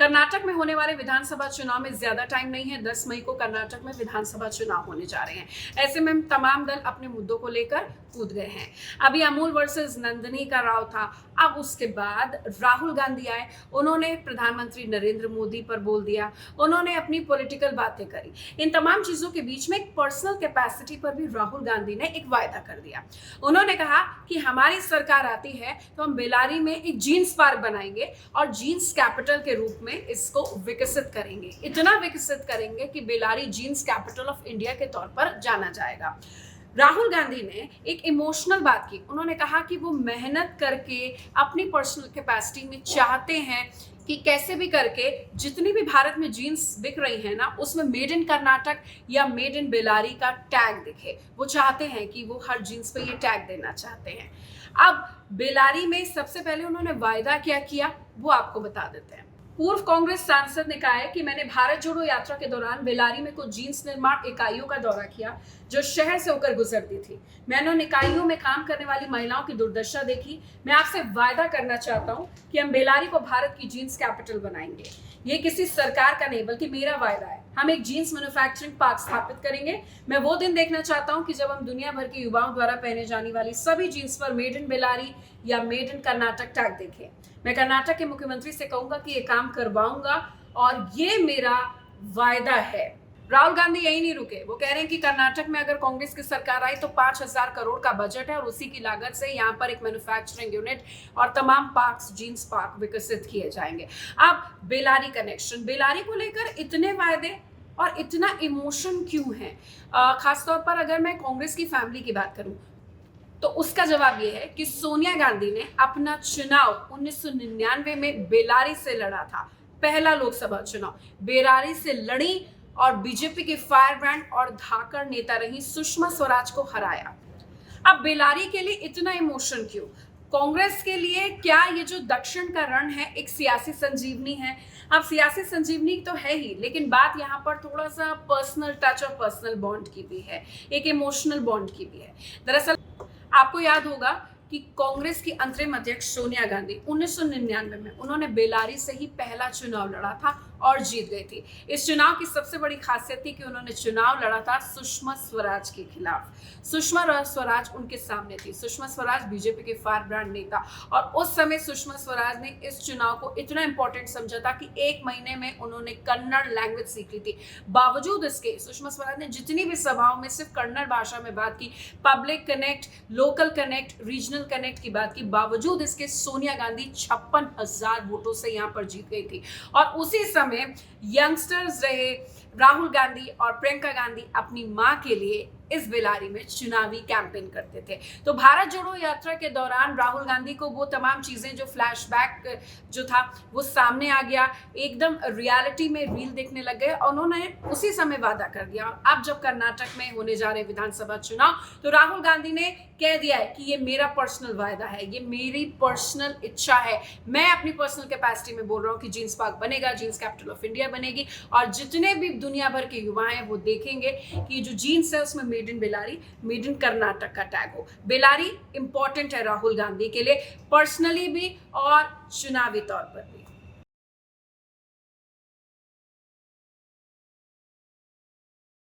कर्नाटक में होने वाले विधानसभा चुनाव में ज्यादा टाइम नहीं है। 10 मई को कर्नाटक में विधानसभा चुनाव होने जा रहे हैं। ऐसे में तमाम दल अपने मुद्दों को लेकर कूद गए हैं। अभी अमूल वर्सेस नंदिनी का राव था, अब उसके बाद राहुल गांधी आए, उन्होंने प्रधानमंत्री नरेंद्र मोदी पर बोल दिया, उन्होंने अपनी पॉलिटिकल बातें करी। इन तमाम चीजों के बीच में एक पर्सनल कैपेसिटी पर भी राहुल गांधी ने एक वायदा कर दिया। उन्होंने कहा कि हमारी सरकार आती है तो हम बेलारी में एक जीन्स पार्क बनाएंगे और जीन्स कैपिटल के रूप में इसको विकसित करेंगे। इतना विकसित करेंगे कि Bellary jeans capital of India के तौर पर जाना जाएगा। राहुल गांधी ने एक इमोशनल बात की। उन्होंने कहा कि वो मेहनत करके अपनी पर्सनल कैपेसिटी में चाहते हैं कि कैसे भी करके जितनी भी भारत में जीन्स बिक रही है ना, उसमें मेड इन कर्नाटक या मेड इन बेलारी का टैग दिखे। वो चाहते हैं कि वो हर जीन्स पे ये टैग देना चाहते हैं। अब बेलारी में सबसे पहले उन्होंने वायदा क्या किया वो आपको बता देते हैं। पूर्व कांग्रेस सांसद ने कहा है कि मैंने भारत जोड़ो यात्रा के दौरान बेलारी में कुछ जीन्स निर्माण इकाइयों का दौरा किया जो शहर से होकर गुजरती थी। मैंने उन इकाइयों में काम करने वाली महिलाओं की दुर्दशा देखी। मैं आपसे वायदा करना चाहता हूं कि हम बेलारी को भारत की जीन्स कैपिटल बनाएंगे। ये किसी सरकार का नहीं बल्कि मेरा वायदा है। हम एक जीन्स मैन्युफैक्चरिंग पार्क स्थापित करेंगे। मैं वो दिन देखना चाहता हूं कि जब हम दुनिया भर के युवाओं द्वारा पहने जाने वाली सभी जीन्स पर मेड इन बेलारी या मेड इन कर्नाटक टैग देखें। मैं कर्नाटक के मुख्यमंत्री से कहूंगा कि ये काम करवाऊंगा और ये मेरा वायदा है। राहुल गांधी यही नहीं रुके, वो कह रहे हैं कि कर्नाटक में अगर कांग्रेस की सरकार आई तो 5,000 करोड़ का बजट है और उसी की लागत से यहाँ पर एक मैन्युफैक्चरिंग यूनिट और तमाम पार्क्स, जीन्स पार्क विकसित किए जाएंगे। अब बेलारी कनेक्शन, बेलारी को लेकर इतने वायदे और इतना इमोशन क्यों है? खासतौर पर अगर मैं कांग्रेस की फैमिली की बात करूं तो उसका जवाब यह है कि सोनिया गांधी ने अपना चुनाव 1999 में बेलारी से लड़ा था। पहला लोकसभा चुनाव बेलारी से लड़ी और बीजेपी के फायर ब्रांड और धाकड़ नेता रही सुषमा स्वराज को हराया। अब बेलारी के लिए इतना इमोशन क्यों? कांग्रेस के लिए क्या ये जो दक्षिण का रण है एक सियासी संजीवनी है? अब सियासी संजीवनी तो है ही, लेकिन बात यहाँ पर थोड़ा सा पर्सनल टच और पर्सनल बॉन्ड की भी है, एक इमोशनल बॉन्ड की भी है। दरअसल आपको याद होगा कि कांग्रेस की अंतरिम अध्यक्ष सोनिया गांधी 1999 में उन्होंने बेलारी से ही पहला चुनाव लड़ा था और जीत गई थी। इस चुनाव की सबसे बड़ी खासियत थी कि उन्होंने चुनाव लड़ा था सुषमा स्वराज के खिलाफ। सुषमा स्वराज उनके सामने थी। सुषमा स्वराज बीजेपी के फायर ब्रांड नेता, और उस समय सुषमा स्वराज ने इस चुनाव को इतना इंपॉर्टेंट समझा था कि 1 महीने में उन्होंने कन्नड़ लैंग्वेज सीख ली थी। बावजूद इसके सुषमा स्वराज ने जितनी भी सभाओं में सिर्फ कन्नड़ भाषा में बात की, public connect, local connect, regional connect की बात की, बावजूद इसके सोनिया गांधी 56,000 वोटों से यहाँ पर जीत गई थी। और उसी समय यंगस्टर्स रहे राहुल गांधी और प्रियंका गांधी अपनी मां के लिए इस बेलारी में चुनावी कैंपेन करते थे। तो भारत जोड़ो यात्रा के दौरान राहुल गांधी को वो तमाम चीजें जो फ्लैशबैक जो था वो सामने आ गया, एकदम रियलिटी में रील देखने लग गए और उन्होंने उसी समय वादा कर दिया। अब जब कर्नाटक में होने जा रहे विधानसभा चुनाव तो राहुल गांधी ने कह दिया है कि ये मेरा पर्सनल वायदा है, ये मेरी पर्सनल इच्छा है। मैं अपनी पर्सनल कैपेसिटी में बोल रहा हूँ कि जीन्स पार्क बनेगा, जीन्स कैपिटल ऑफ इंडिया बनेगी और जितने भी दुनिया भर के युवा हैं वो देखेंगे कि जो जीन्स है उसमें made in Bellary, made in Karnataka का टैग हो। बेलारी इंपॉर्टेंट है राहुल गांधी के लिए पर्सनली भी और चुनावी तौर पर भी।